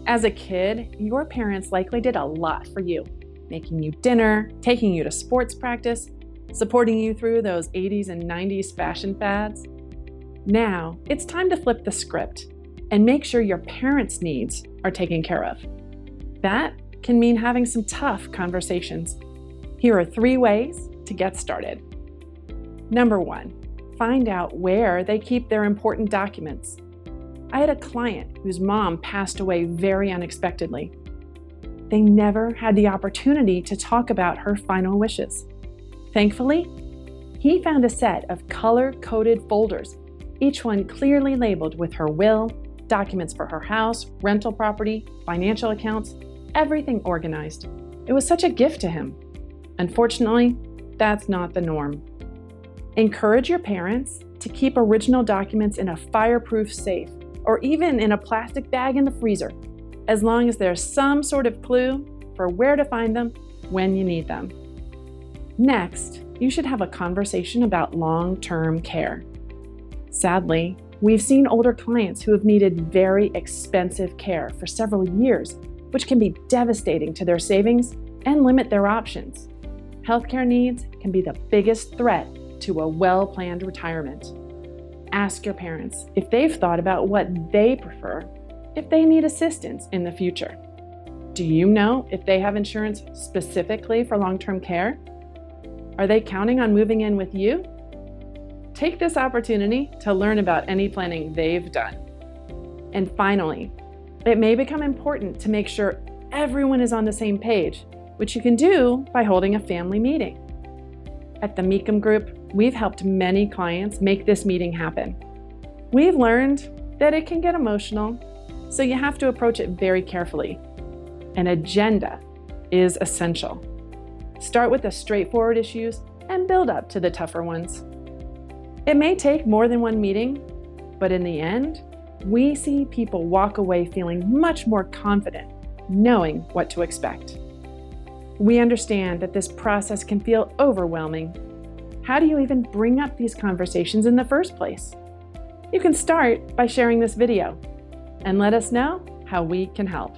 As a kid, your parents likely did a lot for you, making you dinner, taking you to sports practice, supporting you through those 80s and 90s fashion fads. Now, it's time to flip the script and make sure your parents' needs are taken care of. That can mean having some tough conversations. Here are 3 ways to get started. Number 1, find out where they keep their important documents. I had a client whose mom passed away very unexpectedly. They never had the opportunity to talk about her final wishes. Thankfully, he found a set of color-coded folders, each one clearly labeled with her will, documents for her house, rental property, financial accounts, everything organized. It was such a gift to him. Unfortunately, that's not the norm. Encourage your parents to keep original documents in a fireproof safe or even in a plastic bag in the freezer, as long as there's some sort of clue for where to find them when you need them. Next, you should have a conversation about long-term care. Sadly, we've seen older clients who have needed very expensive care for several years, which can be devastating to their savings and limit their options. Healthcare needs can be the biggest threat to a well-planned retirement. Ask your parents if they've thought about what they prefer if they need assistance in the future. Do you know if they have insurance specifically for long-term care? Are they counting on moving in with you? Take this opportunity to learn about any planning they've done. And finally, it may become important to make sure everyone is on the same page, which you can do by holding a family meeting. At the Meakem Group, we've helped many clients make this meeting happen. We've learned that it can get emotional, so you have to approach it very carefully. An agenda is essential. Start with the straightforward issues and build up to the tougher ones. It may take more than one meeting, but in the end, we see people walk away feeling much more confident, knowing what to expect. We understand that this process can feel overwhelming. How do you even bring up these conversations in the first place? You can start by sharing this video and let us know how we can help.